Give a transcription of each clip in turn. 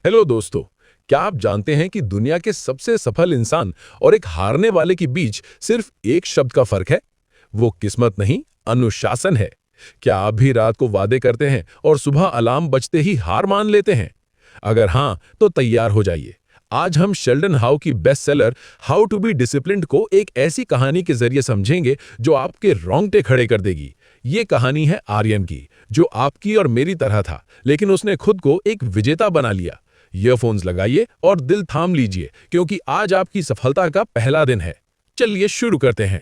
Hello दोस्तों। क्या आप जानते हैं कि दुनिया के सबसे सफल इंसान और एक हारने वाले के बीच सिर्फ एक शब्द का फर्क है? वो किस्मत नहीं, अनुशासन है। क्या आप भी रात को वादे करते हैं और सुबह अलार्म बजते ही हार मान लेते हैं? अगर हाँ, तो तैयार हो जाइए। आज हम शेल्डन हाउ की best seller how to be disciplined को एक ऐसी कहानी के जरिए समझेंगे जो आपके रोंगटे खड़े कर देगी। ये कहानी है आर्यन की, जो आपकी और मेरी तरह था, लेकिन उसने खुद को एक विजेता बना लिया। ईयरफोन्स लगाइए और दिल थाम लीजिए, क्योंकि आज आपकी सफलता का पहला दिन है। चलिए शुरू करते हैं।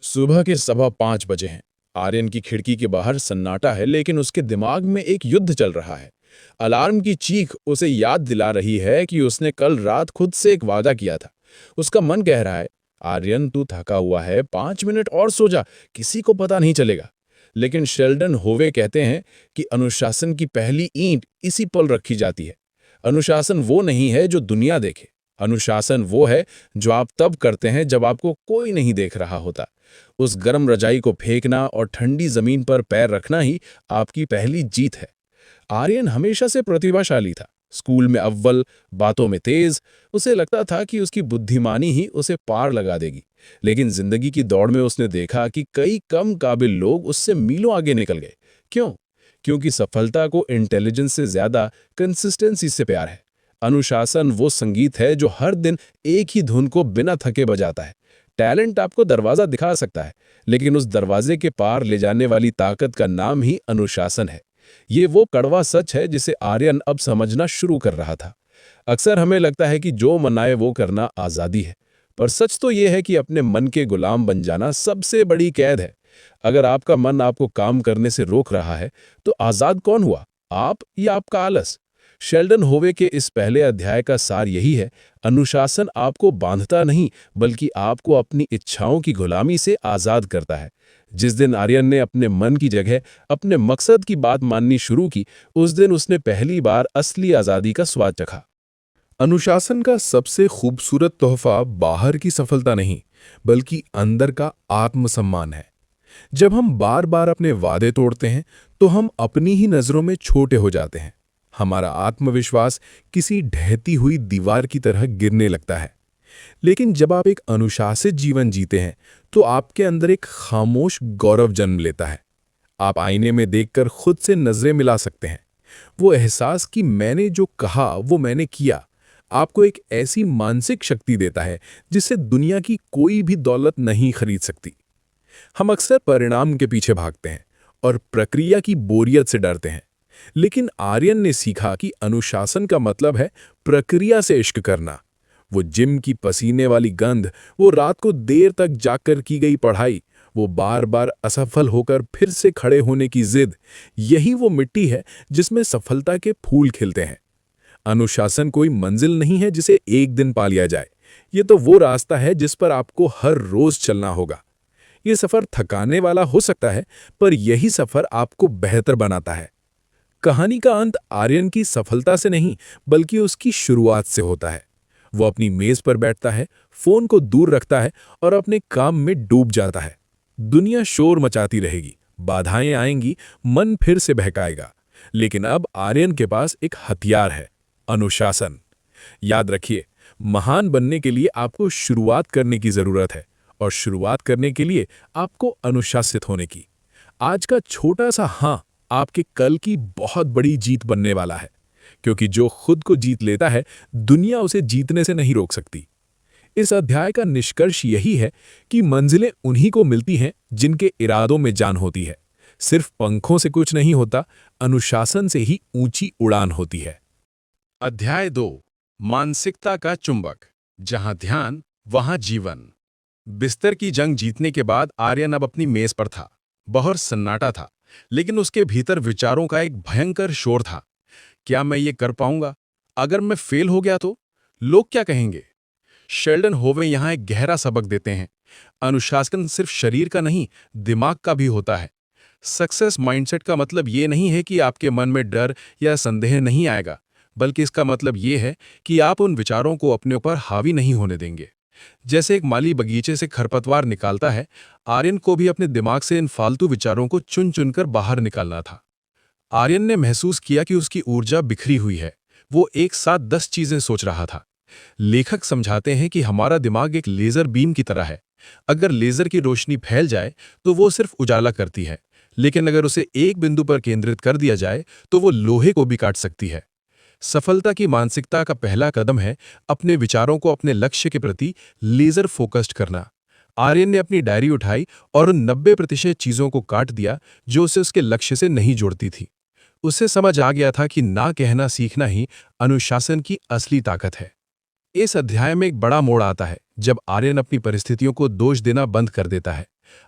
सुबह के 5:15 बजे हैं। आर्यन की खिड़की के बाहर सन्नाटा है, लेकिन उसके दिमाग में एक युद्ध चल रहा है। अलार्म की चीख उसे याद दिला रही है कि उसने कल रात खुद से एक वादा किया था। उसका मन कह रहा है, आर्यन तू थका हुआ है, 5 मिनट और सो जा, किसी को पता नहीं चलेगा। लेकिन शेल्डन होवे कहते हैं कि अनुशासन की पहली ईंट इसी पल रखी जाती है। अनुशासन वो नहीं है जो दुनिया देखे। अनुशासन वो है जो आप तब करते हैं जब आपको कोई नहीं देख रहा होता। उस गर्म रजाई को फेंकना और ठंडी जमीन पर पैर रखना ही आपकी पहली जीत है। आर्यन हमेशा से प्रतिभाशाली था। स्कूल में अव्वल, बातों में तेज। उसे लगता था कि उसकी बुद्धिमानी ही उसे पार लगा देगी। लेकिन जिंदगी की दौड़ में उसने देखा कि कई कम काबिल लोग उससे मीलों आगे निकल गए। क्यों? क्योंकि सफलता को इंटेलिजेंस से ज्यादा कंसिस्टेंसी से प्यार है। अनुशासन वो संगीत है जो हर दिन एक ही धुन को बिना थके बजाता है। टैलेंट आपको दरवाजा दिखा सकता है, लेकिन उस दरवाजे के पार ले जाने वाली ताकत का नाम ही अनुशासन है। ये वो कड़वा सच है जिसे आर्यन अब समझना शुरू कर रहा था। अक्सर हमें लगता है कि जो मनाए वो करना आज़ादी है, पर सच तो ये है कि अपने मन के गुलाम बन जाना सबसे बड़ी कैद है। अगर आपका मन आपको काम करने से रोक रहा है, तो आज़ाद कौन हुआ, आप या आपका आलस? शेल्डन होवे के इस पहले अध्याय का सार यही है, अनुशासन आपको बांधता नहीं, बल्कि आपको अपनी इच्छाओं की गुलामी से आज़ाद करता है। जिस दिन आर्यन ने अपने मन की जगह अपने मकसद की बात माननी शुरू की, उस दिन उसने पहली बार असली आज़ादी का स्वाद चखा। अनुशासन का सबसे खूबसूरत तोहफा बाहर की सफलता नहीं, बल्कि अंदर का आत्मसम्मान है। जब हम बार बार अपने वादे तोड़ते हैं, तो हम अपनी ही नजरों में छोटे हो जाते हैं। हमारा आत्मविश्वास किसी ढहती हुई दीवार की तरह गिरने लगता है। लेकिन जब आप एक अनुशासित जीवन जीते हैं, तो आपके अंदर एक खामोश गौरव जन्म लेता है। आप आईने में देखकर खुद से नजरें मिला सकते हैं। वो एहसास कि मैंने जो कहा वो मैंने किया, आपको एक ऐसी मानसिक शक्ति देता है जिससे दुनिया की कोई भी दौलत नहीं खरीद सकती। हम अक्सर परिणाम के पीछे भागते हैं और प्रक्रिया की बोरियत से डरते हैं। लेकिन आर्यन ने सीखा कि अनुशासन का मतलब है प्रक्रिया से इश्क करना। वो जिम की पसीने वाली गंध, वो रात को देर तक जागकर की गई पढ़ाई, वो बार बार असफल होकर फिर से खड़े होने की जिद, यही वो मिट्टी है जिसमें सफलता के फूल खिलते हैं। अनुशासन कोई मंजिल नहीं है जिसे एक दिन पा लिया जाए। ये तो वो रास्ता है जिस पर आपको हर रोज चलना होगा। ये सफर थकाने वाला हो सकता है, पर यही सफर आपको बेहतर बनाता है। कहानी का अंत आर्यन की सफलता से नहीं, बल्कि उसकी शुरुआत से होता है। वो अपनी मेज पर बैठता है, फोन को दूर रखता है और अपने काम में डूब जाता है। दुनिया शोर मचाती रहेगी, बाधाएं आएंगी, मन फिर से बहकाएगा। लेकिन अब आर्यन के पास एक हथियार है, अनुशासन। याद रखिए, महान बनने के लिए आपको शुरुआत करने की जरूरत है, और शुरुआत करने के लिए आपको अनुशासित होने की। आज का छोटा सा हाँ आपके कल की बहुत बड़ी जीत बनने वाला है, क्योंकि जो खुद को जीत लेता है, दुनिया उसे जीतने से नहीं रोक सकती। इस अध्याय का निष्कर्ष यही है कि मंजिलें उन्हीं को मिलती हैं जिनके इरादों में जान होती है। सिर्फ पंखों से कुछ नहीं होता, अनुशासन से ही ऊंची उड़ान होती है। अध्याय 2, मानसिकता का चुंबक। जहां ध्यान वहां जीवन। बिस्तर की जंग जीतने के बाद आर्यन अब अपनी मेज पर था। बाहर सन्नाटा था, लेकिन उसके भीतर विचारों का एक भयंकर शोर था। क्या मैं ये कर पाऊंगा? अगर मैं फेल हो गया तो? लोग क्या कहेंगे? शेल्डन होवे यहाँ एक गहरा सबक देते हैं। अनुशासन सिर्फ शरीर का नहीं, दिमाग का भी होता है। सक्सेस माइंडसेट का मतलब ये नहीं है कि आपके मन में डर या संदेह नहीं आएगा, बल्कि इसका मतलब ये है कि आप उन विचारों को अपने ऊपर हावी नहीं होने देंगे। जैसे एक माली बगीचे से खरपतवार निकालता है, आर्यन को भी अपने दिमाग से इन फालतू विचारों को चुन चुनकर बाहर निकालना था। आर्यन ने महसूस किया कि उसकी ऊर्जा बिखरी हुई है। वो एक साथ 10 चीजें सोच रहा था। लेखक समझाते हैं कि हमारा दिमाग एक लेजर बीम की तरह है। अगर लेजर की रोशनी फैल जाए तो वो सिर्फ उजाला करती है, लेकिन अगर उसे एक बिंदु पर केंद्रित कर दिया जाए तो वो लोहे को भी काट सकती है। सफलता की मानसिकता का पहला कदम है अपने विचारों को अपने लक्ष्य के प्रति लेजर फोकस्ड करना। आर्यन ने अपनी डायरी उठाई और उन 90% चीजों को काट दिया जो उसे उसके लक्ष्य से नहीं जोड़ती थी। उसे समझ आ गया था कि ना कहना सीखना ही अनुशासन की असली ताकत है। इस अध्याय में एक बड़ा मोड़ आता है जब आर्यन अपनी परिस्थितियों को दोष देना बंद कर देता है।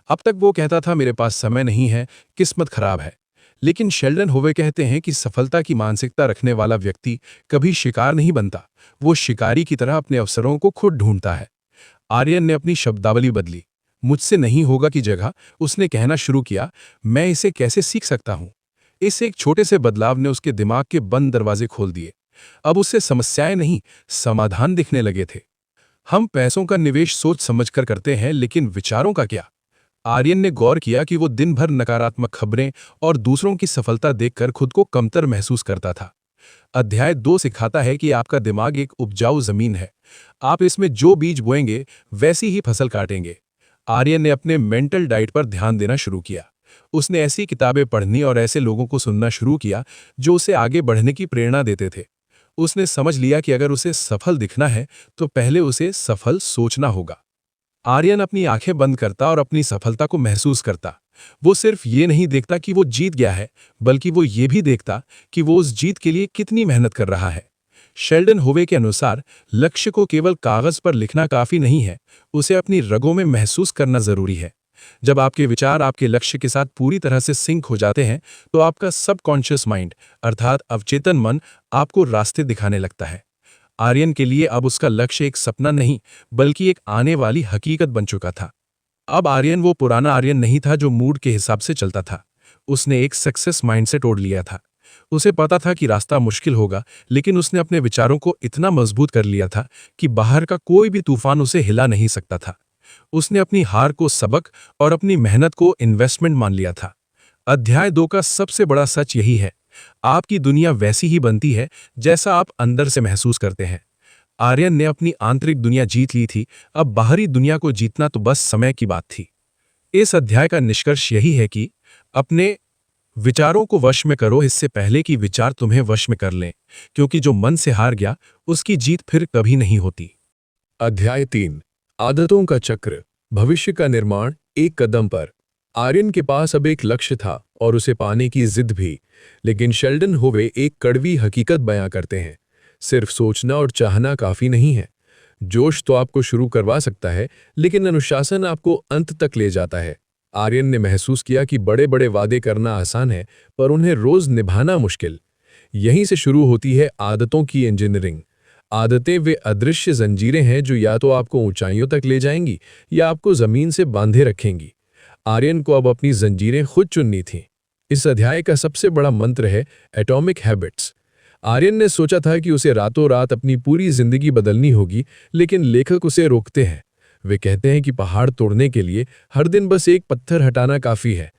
अब तक वो कहता था मेरे पास समय नहीं है, किस्मत खराब है। लेकिन शेल्डन होवे कहते हैं कि सफलता की मानसिकता रखने वाला व्यक्ति कभी शिकार नहीं बनता, वो शिकारी की तरह अपने अवसरों को खुद ढूंढता है। आर्यन ने अपनी शब्दावली बदली। मुझसे नहीं होगा की जगह उसने कहना शुरू किया, मैं इसे कैसे सीख सकता हूं। इस एक छोटे से बदलाव ने उसके दिमाग के बंद दरवाजे खोल दिए। अब उससे समस्याएं नहीं, समाधान दिखने लगे थे। हम पैसों का निवेश सोच समझकर करते हैं, लेकिन विचारों का क्या? आर्यन ने गौर किया कि वो दिन भर नकारात्मक खबरें और दूसरों की सफलता देखकर खुद को कमतर महसूस करता था। अध्याय 2 सिखाता है कि आपका दिमाग एक उपजाऊ जमीन है। आप इसमें जो बीज बोएंगे वैसी ही फसल काटेंगे। आर्यन ने अपने मेंटल डाइट पर ध्यान देना शुरू किया। उसने ऐसी किताबें पढ़नी और ऐसे लोगों को सुनना शुरू किया जो उसे आगे बढ़ने की प्रेरणा देते थे। उसने समझ लिया कि अगर उसे सफल दिखना है तो पहले उसे सफल सोचना होगा। आर्यन अपनी आंखें बंद करता और अपनी सफलता को महसूस करता। वो सिर्फ ये नहीं देखता कि वो जीत गया है, बल्कि वो ये भी देखता कि वो उस जीत के लिए कितनी मेहनत कर रहा है। शेल्डन होवे के अनुसार लक्ष्य को केवल कागज पर लिखना काफी नहीं है, उसे अपनी रगों में महसूस करना जरूरी है। जब आपके विचार आपके लक्ष्य के साथ पूरी तरह से सिंक हो जाते हैं तो आपका सबकॉन्शियस माइंड अर्थात अवचेतन मन आपको रास्ते दिखाने लगता है। आर्यन के लिए अब उसका लक्ष्य एक सपना नहीं बल्कि एक आने वाली हकीकत बन चुका था। अब आर्यन वो पुराना आर्यन नहीं था जो मूड के हिसाब से चलता था। उसने एक सक्सेस माइंडसेट ओढ़ लिया था। उसे पता था कि रास्ता मुश्किल होगा, लेकिन उसने अपने विचारों को इतना मजबूत कर लिया था कि बाहर का कोई भी तूफान उसे हिला नहीं सकता था। उसने अपनी हार को सबक और अपनी मेहनत को इन्वेस्टमेंट मान लिया था। अध्याय 2 का सबसे बड़ा सच यही है, आपकी दुनिया वैसी ही बनती है जैसा आप अंदर से महसूस करते हैं। आर्यन ने अपनी आंतरिक दुनिया जीत ली थी, अब बाहरी दुनिया को जीतना तो बस समय की बात थी। इस अध्याय का निष्कर्ष यही है कि अपने विचारों को वश में करो इससे पहले कि विचार तुम्हें वश में कर लें, क्योंकि जो मन से हार गया उसकी जीत फिर कभी नहीं होती। अध्याय 3 आदतों का चक्र, भविष्य का निर्माण एक कदम पर। आर्यन के पास अब एक लक्ष्य था और उसे पाने की जिद भी, लेकिन शेल्डन होवे एक कड़वी हकीकत बयां करते हैं, सिर्फ सोचना और चाहना काफी नहीं है। जोश तो आपको शुरू करवा सकता है, लेकिन अनुशासन आपको अंत तक ले जाता है। आर्यन ने महसूस किया कि बड़े बड़े वादे करना आसान है, पर उन्हें रोज निभाना मुश्किल। यहीं से शुरू होती है आदतों की इंजीनियरिंग। आदतें वे अदृश्य जंजीरें हैं जो या तो आपको ऊंचाइयों तक ले जाएंगी या आपको जमीन से बांधे रखेंगी। आर्यन को अब अपनी जंजीरें खुद चुननी थीं। इस अध्याय का सबसे बड़ा मंत्र है एटॉमिक हैबिट्स। आर्यन ने सोचा था कि उसे रातों रात अपनी पूरी जिंदगी बदलनी होगी, लेकिन लेखक उसे रोकते हैं। वे कहते हैं कि पहाड़ तोड़ने के लिए हर दिन बस एक पत्थर हटाना काफी है।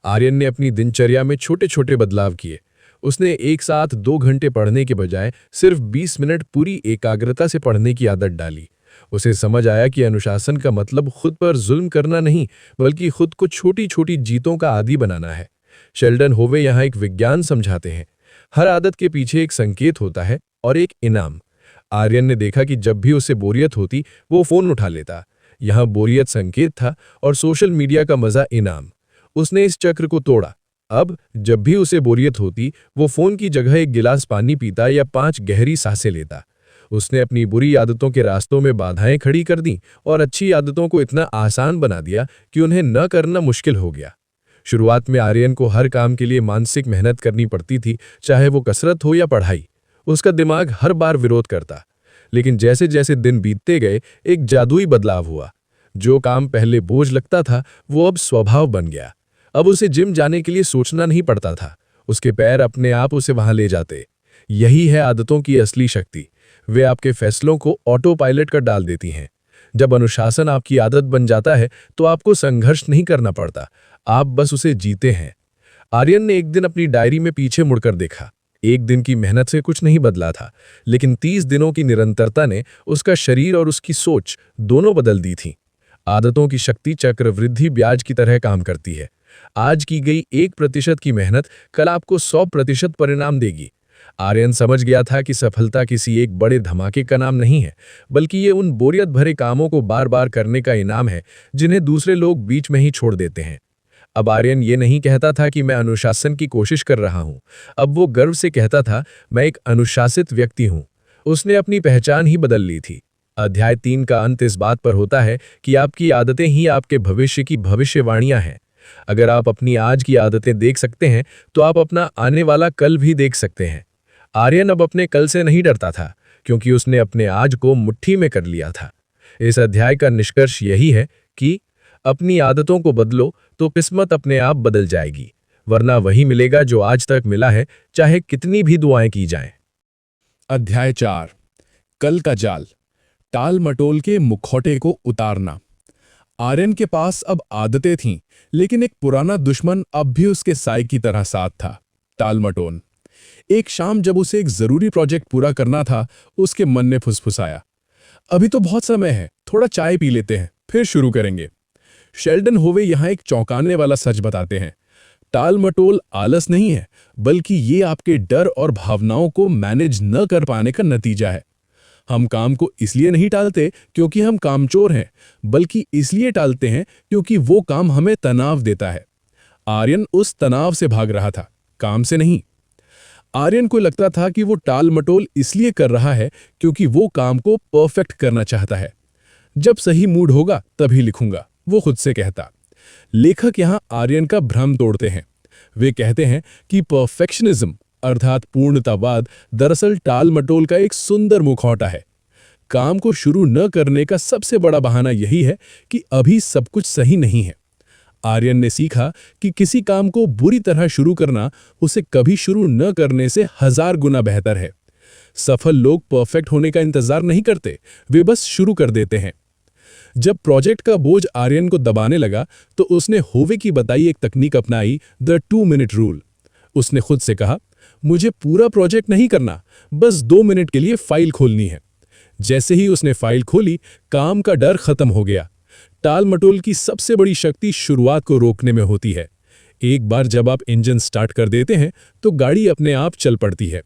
आर्यन ने अपनी दिनचर्या में छोटे छोटे बदलाव किए। उसने एक साथ 2 घंटे पढ़ने के बजाय सिर्फ 20 मिनट पूरी एकाग्रता से पढ़ने की आदत डाली। उसे समझ आया कि अनुशासन का मतलब खुद पर जुल्म करना नहीं, बल्कि खुद को छोटी छोटी जीतों का आदी बनाना है। शेल्डन होवे यहाँ एक विज्ञान समझाते हैं, हर आदत के पीछे एक संकेत होता है और एक इनाम। आर्यन ने देखा कि जब भी उसे बोरियत होती वो फोन उठा लेता। यहाँ बोरियत संकेत था और सोशल मीडिया का मजा इनाम। उसने इस चक्र को तोड़ा। अब जब भी उसे बोरियत होती वो फोन की जगह एक गिलास पानी पीता या 5 गहरी सांसें लेता। उसने अपनी बुरी आदतों के रास्तों में बाधाएं खड़ी कर दी और अच्छी आदतों को इतना आसान बना दिया कि उन्हें न करना मुश्किल हो गया। शुरुआत में आर्यन को हर काम के लिए मानसिक मेहनत करनी पड़ती थी, चाहे वो कसरत हो या पढ़ाई। उसका दिमाग हर बार विरोध करता, लेकिन जैसे जैसे दिन बीतते गए एक जादुई बदलाव हुआ। जो काम पहले बोझ लगता था वो अब स्वभाव बन गया। अब उसे जिम जाने के लिए सोचना नहीं पड़ता था, उसके पैर अपने आप उसे वहां ले जाते। यही है आदतों की असली शक्ति, वे आपके फैसलों को ऑटो पायलट कर डाल देती हैं। जब अनुशासन आपकी आदत बन जाता है तो आपको संघर्ष नहीं करना पड़ता, आप बस उसे जीते हैं। आर्यन ने एक दिन अपनी डायरी में पीछे मुड़कर देखा। एक दिन की मेहनत से कुछ नहीं बदला था, लेकिन 30 दिनों की निरंतरता ने उसका शरीर और उसकी सोच दोनों बदल दी थी। आदतों की शक्ति चक्रवृद्धि ब्याज की तरह काम करती है। आज की गई 1% की मेहनत कल आपको 100% परिणाम देगी। आर्यन समझ गया था कि सफलता किसी एक बड़े धमाके का नाम नहीं है, बल्कि ये उन बोरियत भरे कामों को बार बार करने का इनाम है जिन्हें दूसरे लोग बीच में ही छोड़ देते हैं। अब आर्यन ये नहीं कहता था कि मैं अनुशासन की कोशिश कर रहा हूं। अब वो गर्व से कहता था, मैं एक अनुशासित व्यक्ति हूं। उसने अपनी पहचान ही बदल ली थी। अध्याय 3 का अंत इस बात पर होता है कि आपकी आदतें ही आपके भविष्य की भविष्यवाणियां हैं। अगर आप अपनी आज की आदतें देख सकते हैं, तो आप अपना आने वाला कल भी देख सकते हैं। आर्यन अब अपने कल से नहीं डरता था, क्योंकि उसने अपने आज को मुट्ठी में कर लिया था। इस अध्याय का निष्कर्ष यही है कि अपनी आदतों को बदलो तो किस्मत अपने आप बदल जाएगी, वरना वही मिलेगा जो आज तक मिला है, चाहे कितनी भी दुआएं की जाएं। अध्याय 4 कल का जाल, टाल मटोल के मुखौटे को उतारना। आर्यन के पास अब आदतें थीं, लेकिन एक पुराना दुश्मन अब भी उसके साए की तरह साथ था, टाल मटोल। एक शाम जब उसे एक जरूरी प्रोजेक्ट पूरा करना था, उसके मन ने फुसफुसाया, अभी तो बहुत समय है, थोड़ा चाय पी लेते हैं, फिर शुरू करेंगे। शेल्डन होवे यहां एक चौंकाने वाला सच बताते हैं। टाल मटोल आलस नहीं है, बल्कि ये आपके डर और भावनाओं को मैनेज न कर पाने का नतीजा है। हम काम को इसलिए नहीं टालते क्योंकि हम कामचोर हैं, बल्कि इसलिए टालते हैं क्योंकि वो काम हमें तनाव देता है। आर्यन उस तनाव से भाग रहा था, काम से नहीं। आर्यन को लगता था कि वो टाल मटोल इसलिए कर रहा है क्योंकि वो काम को परफेक्ट करना चाहता है। जब सही मूड होगा तभी लिखूंगा, वो खुद से कहता। लेखक यहां आर्यन का भ्रम तोड़ते हैं। वे कहते हैं कि परफेक्शनिज्म अर्थात पूर्णतावाद दरअसल टाल मटोल का एक सुंदर मुखौटा है। काम को शुरू न करने का सबसे बड़ा बहाना यही है कि अभी सब कुछ सही नहीं है। आर्यन ने सीखा कि किसी काम को बुरी तरह शुरू करना उसे कभी शुरू न करने से 1000 गुना बेहतर है। सफल लोग परफेक्ट होने का इंतजार नहीं करते, वे बस शुरू कर देते हैं। जब प्रोजेक्ट का बोझ आर्यन को दबाने लगा, तो उसने होवे की बताई एक तकनीक अपनाई, द 2 मिनट रूल। उसने खुद से कहा, मुझे पूरा प्रोजेक्ट नहीं करना, बस 2 मिनट के लिए फाइल खोलनी है। जैसे ही उसने फाइल खोली, काम का डर खत्म हो गया। टाल मटोल की सबसे बड़ी शक्ति शुरुआत को रोकने में होती है। एक बार जब आप इंजन स्टार्ट कर देते हैं, तो गाड़ी अपने आप चल पड़ती है।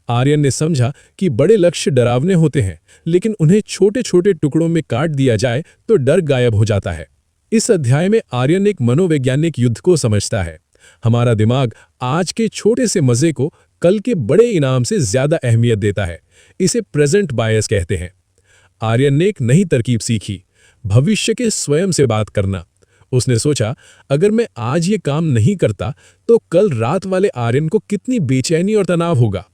आर्यन ने समझा कि बड़े लक्ष्य डरावने होते हैं, लेकिन उन्हें छोटे छोटे टुकड़ों में काट दिया जाए तो डर गायब हो जाता है। इस अध्याय में आर्यन एक मनोवैज्ञानिक युद्ध को समझता है। हमारा दिमाग आज के छोटे से मजे को कल के बड़े इनाम से ज्यादा अहमियत देता है। इसे प्रेजेंट बायस कहते हैं। आर्यन ने एक नई तरकीब सीखी, भविष्य के स्वयं से बात करना। उसने सोचा, अगर मैं आज ये काम नहीं करता तो कल रात वाले आर्यन को कितनी बेचैनी और तनाव होगा।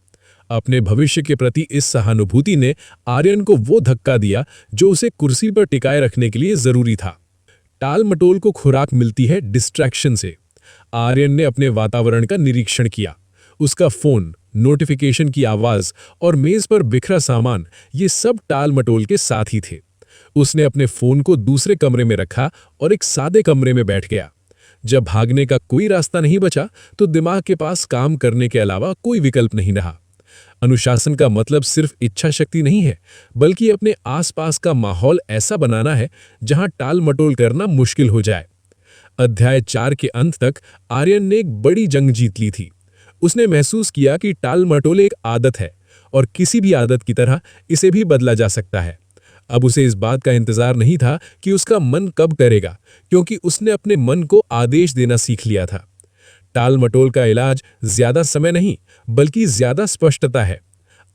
अपने भविष्य के प्रति इस सहानुभूति ने आर्यन को वो धक्का दिया जो उसे कुर्सी पर टिकाए रखने के लिए जरूरी था। टाल मटोल को खुराक मिलती है डिस्ट्रैक्शन से। आर्यन ने अपने वातावरण का निरीक्षण किया। उसका फोन, नोटिफिकेशन की आवाज और मेज पर बिखरा सामान, ये सब टाल मटोल के साथ ही थे। उसने अपने फोन को दूसरे कमरे में रखा और एक सादे कमरे में बैठ गया। जब भागने का कोई रास्ता नहीं बचा, तो दिमाग के पास काम करने के अलावा कोई विकल्प नहीं रहा। अनुशासन का मतलब सिर्फ इच्छा शक्ति नहीं है, बल्कि अपने आसपास का माहौल ऐसा बनाना है जहां टाल मटोल करना मुश्किल हो जाए। अध्याय 4 के अंत तक आर्यन ने एक बड़ी जंग जीत ली थी। उसने महसूस किया कि टाल मटोल एक आदत है और किसी भी आदत की तरह इसे भी बदला जा सकता है। अब उसे इस बात का इंतजार नहीं था कि उसका मन कब करेगा, क्योंकि उसने अपने मन को आदेश देना सीख लिया था। टाल मटोल का इलाज ज्यादा समय नहीं, बल्कि ज्यादा स्पष्टता है।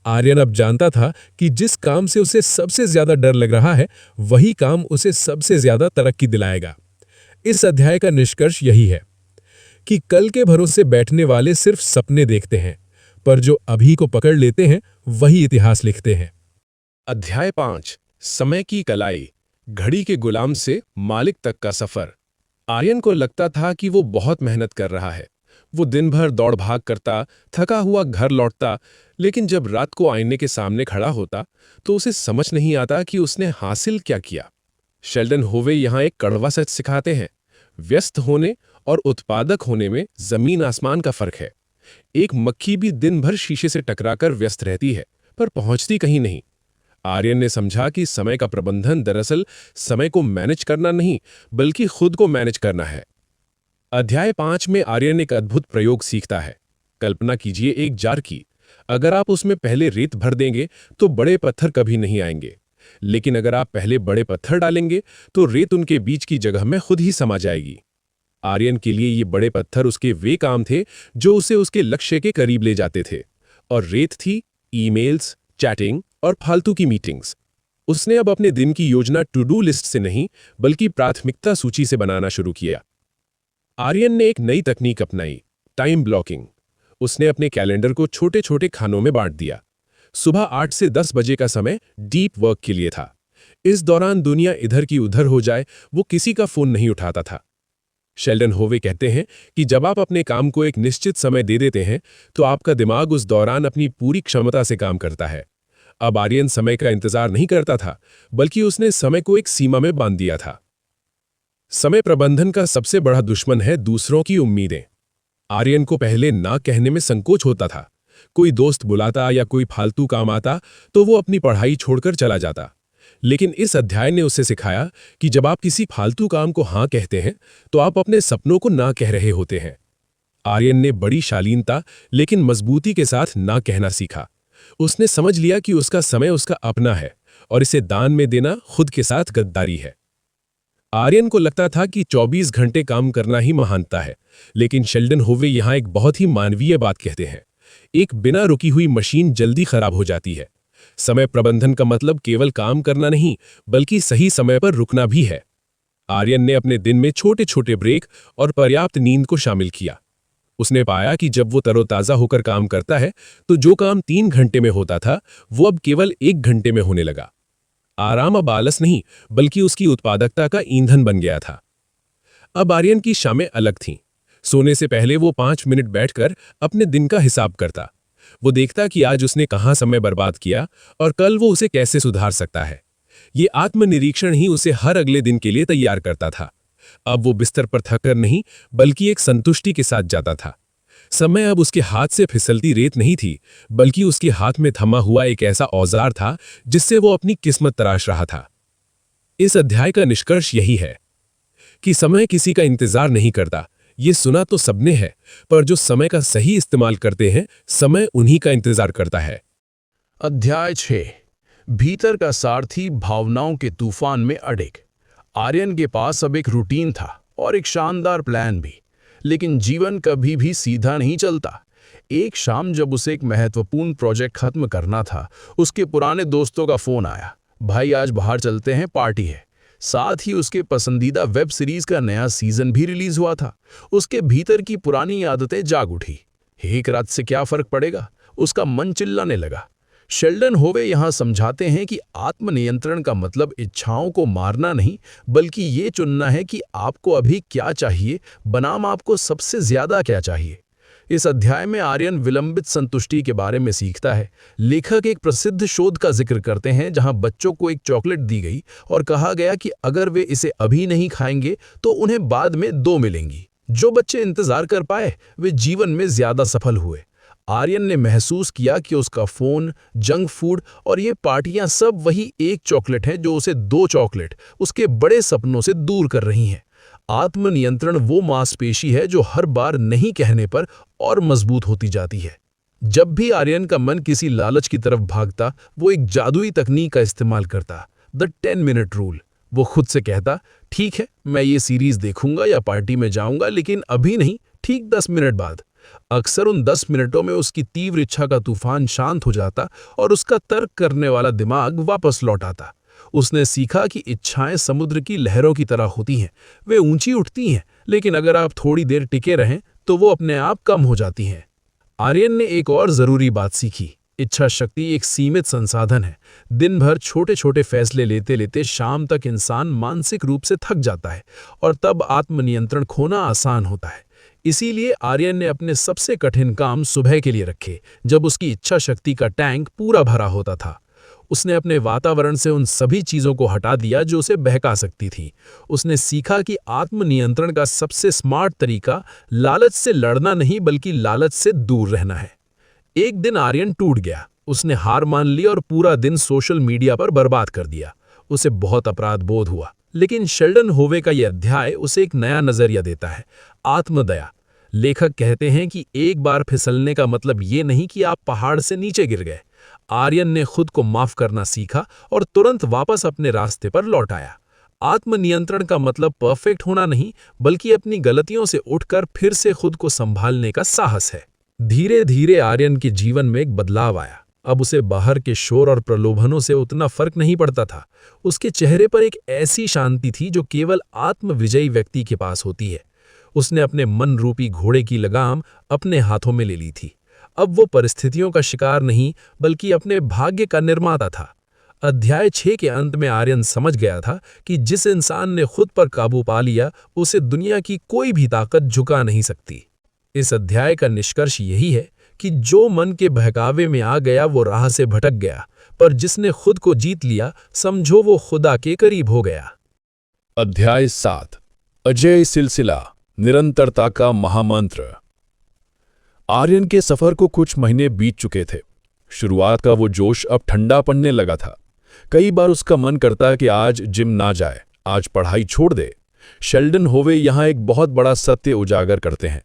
आर्यन अब जानता था कि जिस काम से उसे सबसे ज्यादा डर लग रहा है, वही काम उसे सबसे ज्यादा तरक्की दिलाएगा। इस अध्याय का निष्कर्ष यही है कि कल के भरोसे बैठने वाले सिर्फ सपने देखते हैं, पर जो अभी को पकड़ लेते हैं वही इतिहास लिखते हैं। अध्याय 5 समय की कलाई, घड़ी के गुलाम से मालिक तक का सफर। आर्यन को लगता था कि वो बहुत मेहनत कर रहा है। वो दिन भर दौड़ भाग करता, थका हुआ घर लौटता, लेकिन जब रात को आईने के सामने खड़ा होता तो उसे समझ नहीं आता कि उसने हासिल क्या किया। शेल्डन होवे यहाँ एक कड़वा सच सिखाते हैं, व्यस्त होने और उत्पादक होने में जमीन आसमान का फर्क है। एक मक्खी भी दिन भर शीशे से टकराकर व्यस्त रहती है, पर पहुंचती कहीं नहीं। आर्यन ने समझा कि समय का प्रबंधन दरअसल समय को मैनेज करना नहीं, बल्कि खुद को मैनेज करना है। अध्याय 5 में आर्यन एक अद्भुत प्रयोग सीखता है। कल्पना कीजिए एक जार की। अगर आप उसमें पहले रेत भर देंगे तो बड़े पत्थर कभी नहीं आएंगे, लेकिन अगर आप पहले बड़े पत्थर डालेंगे तो रेत उनके बीच की जगह में खुद ही समा जाएगी। आर्यन के लिए ये बड़े पत्थर उसके वे काम थे जो उसे उसके लक्ष्य के करीब ले जाते थे, और रेत थी ईमेल्स, चैटिंग और फालतू की मीटिंग्स। उसने अब अपने दिन की योजना टू डू लिस्ट से नहीं, बल्कि प्राथमिकता सूची से बनाना शुरू किया। आर्यन ने एक नई तकनीक अपनाई, टाइम ब्लॉकिंग। उसने अपने कैलेंडर को छोटे छोटे खानों में बांट दिया। सुबह 8 से 10 बजे का समय डीप वर्क के लिए था। इस दौरान दुनिया इधर की उधर हो जाए, वो किसी का फोन नहीं उठाता था। शेल्डन होवे कहते हैं कि जब आप अपने काम को एक निश्चित समय दे देते हैं तो आपका दिमाग उस दौरान अपनी पूरी क्षमता से काम करता है। अब आर्यन समय का इंतजार नहीं करता था, बल्कि उसने समय को एक सीमा में बांध दिया था। समय प्रबंधन का सबसे बड़ा दुश्मन है दूसरों की उम्मीदें। आर्यन को पहले ना कहने में संकोच होता था। कोई दोस्त बुलाता या कोई फालतू काम आता तो वो अपनी पढ़ाई छोड़कर चला जाता। लेकिन इस अध्याय ने उसे सिखाया कि जब आप किसी फालतू काम को हाँ कहते हैं तो आप अपने सपनों को ना कह रहे होते हैं। आर्यन ने बड़ी शालीनता लेकिन मजबूती के साथ ना कहना सीखा। उसने समझ लिया कि उसका समय उसका अपना है और इसे दान में देना खुद के साथ गद्दारी है। आर्यन को लगता था कि 24 घंटे काम करना ही महानता है, लेकिन शेल्डन होवे यहां एक बहुत ही मानवीय बात कहते हैं। एक बिना रुकी हुई मशीन जल्दी खराब हो जाती है। समय प्रबंधन का मतलब केवल काम करना नहीं, बल्कि सही समय पर रुकना भी है। आर्यन ने अपने दिन में छोटे छोटे ब्रेक और पर्याप्त नींद को शामिल किया। उसने पाया कि जब वो तरोताजा होकर काम करता है तो जो काम 3 घंटे में होता था वो अब केवल 1 घंटे में होने लगा। आराम अब आलस नहीं, बल्कि उसकी उत्पादकता का ईंधन बन गया था। अब आर्यन की शामें अलग थीं। सोने से पहले वो 5 मिनट बैठकर अपने दिन का हिसाब करता। वो देखता कि आज उसने कहाँ समय बर्बाद किया और कल वो उसे कैसे सुधार सकता है। ये आत्मनिरीक्षण ही उसे हर अगले दिन के लिए तैयार करता था। अब वो बिस्तर पर थककर नहीं, बल्कि एक संतुष्टि के साथ जाता था। समय अब उसके हाथ से फिसलती रेत नहीं थी, बल्कि उसके हाथ में थमा हुआ एक ऐसा औजार था जिससे वो अपनी किस्मत तराश रहा था। इस अध्याय का निष्कर्ष यही है कि समय किसी का इंतजार नहीं करता। ये सुना तो सबने है, पर जो समय का सही इस्तेमाल करते हैं, समय उन्हीं का इंतजार करता है। अध्याय 6 भीतर का सारथी भावनाओं के तूफान में अड़िग। आर्यन के पास अब एक रूटीन था और एक शानदार प्लान भी, लेकिन जीवन कभी भी सीधा नहीं चलता। एक शाम जब उसे एक महत्वपूर्ण प्रोजेक्ट खत्म करना था, उसके पुराने दोस्तों का फोन आया। भाई आज बाहर चलते हैं, पार्टी है। साथ ही उसके पसंदीदा वेब सीरीज का नया सीजन भी रिलीज हुआ था। उसके भीतर की पुरानी आदतें जाग उठी। एक रात से क्या फर्क पड़ेगा, उसका मन चिल्लाने लगा। शेल्डन होवे यहाँ समझाते हैं कि आत्मनियंत्रण का मतलब इच्छाओं को मारना नहीं, बल्कि ये चुनना है कि आपको अभी क्या चाहिए बनाम आपको सबसे ज्यादा क्या चाहिए। इस अध्याय में आर्यन विलंबित संतुष्टि के बारे में सीखता है। लेखक एक प्रसिद्ध शोध का जिक्र करते हैं जहां बच्चों को एक चॉकलेट दी गई और कहा गया कि अगर वे इसे अभी नहीं खाएंगे तो उन्हें बाद में 2 मिलेंगी। जो बच्चे इंतजार कर पाए वे जीवन में ज्यादा सफल हुए। आर्यन ने महसूस किया कि उसका फोन, जंक फूड और ये पार्टियां सब वही एक चॉकलेट है जो उसे 2 चॉकलेट उसके बड़े सपनों से दूर कर रही हैं। आत्मनियंत्रण वो मांसपेशी है जो हर बार नहीं कहने पर और मजबूत होती जाती है। जब भी आर्यन का मन किसी लालच की तरफ भागता, वो एक जादुई तकनीक का इस्तेमाल करता, द 10 मिनट रूल। वो खुद से कहता, ठीक है मैं ये सीरीज देखूंगा या पार्टी में जाऊंगा, लेकिन अभी नहीं, ठीक 10 मिनट बाद। अक्सर उन 10 मिनटों में उसकी तीव्र इच्छा का तूफान शांत हो जाता और उसका तर्क करने वाला दिमाग वापस लौट आता। उसने सीखा कि इच्छाएं समुद्र की लहरों की तरह होती हैं। वे ऊंची उठती हैं, लेकिन अगर आप थोड़ी देर टिके रहें तो वो अपने आप कम हो जाती हैं। आर्यन ने एक और जरूरी बात सीखी, इच्छा शक्ति एक सीमित संसाधन है। दिन भर छोटे छोटे फैसले लेते लेते शाम तक इंसान मानसिक रूप से थक जाता है और तब आत्मनियंत्रण खोना आसान होता है। इसीलिए आर्यन ने अपने सबसे कठिन काम सुबह के लिए रखे, जब उसकी इच्छा शक्ति का टैंक पूरा भरा होता था। उसने अपने वातावरण से उन सभी चीजों को हटा दिया जो उसे बहका सकती थी। उसने सीखा कि आत्मनियंत्रण का सबसे स्मार्ट तरीका लालच से लड़ना नहीं बल्कि लालच से दूर रहना है। एक दिन आर्यन टूट गया। उसने हार मान ली और पूरा दिन सोशल मीडिया पर बर्बाद कर दिया। उसे बहुत अपराध बोध हुआ, लेकिन शेल्डन होवे का यह अध्याय उसे एक नया नजरिया देता है, आत्मदया। लेखक कहते हैं कि एक बार फिसलने का मतलब ये नहीं कि आप पहाड़ से नीचे गिर गए। आर्यन ने खुद को माफ करना सीखा और तुरंत वापस अपने रास्ते पर लौट आया। आत्मनियंत्रण का मतलब परफेक्ट होना नहीं, बल्कि अपनी गलतियों से उठकर फिर से खुद को संभालने का साहस है। धीरे धीरे आर्यन के जीवन में एक बदलाव आया। अब उसे बाहर के शोर और प्रलोभनों से उतना फर्क नहीं पड़ता था। उसके चेहरे पर एक ऐसी शांति थी जो केवल आत्मविजयी व्यक्ति के पास होती है। उसने अपने मन रूपी घोड़े की लगाम अपने हाथों में ले ली थी। अब वो परिस्थितियों का शिकार नहीं, बल्कि अपने भाग्य का निर्माता था। अध्याय 6 के अंत में आर्यन समझ गया था कि जिस इंसान ने खुद पर काबू पा लिया, उसे दुनिया की कोई भी ताकत झुका नहीं सकती। इस अध्याय का निष्कर्ष यही है कि जो मन के बहकावे में आ गया वो राह से भटक गया, पर जिसने खुद को जीत लिया, समझो वो खुदा के करीब हो गया। अध्याय 7 अजय सिलसिला, निरंतरता का महामंत्र। आर्यन के सफर को कुछ महीने बीत चुके थे। शुरुआत का वो जोश अब ठंडा पड़ने लगा था। कई बार उसका मन करता कि आज जिम ना जाए, आज पढ़ाई छोड़ दे। शेल्डन होवे यहाँ एक बहुत बड़ा सत्य उजागर करते हैं।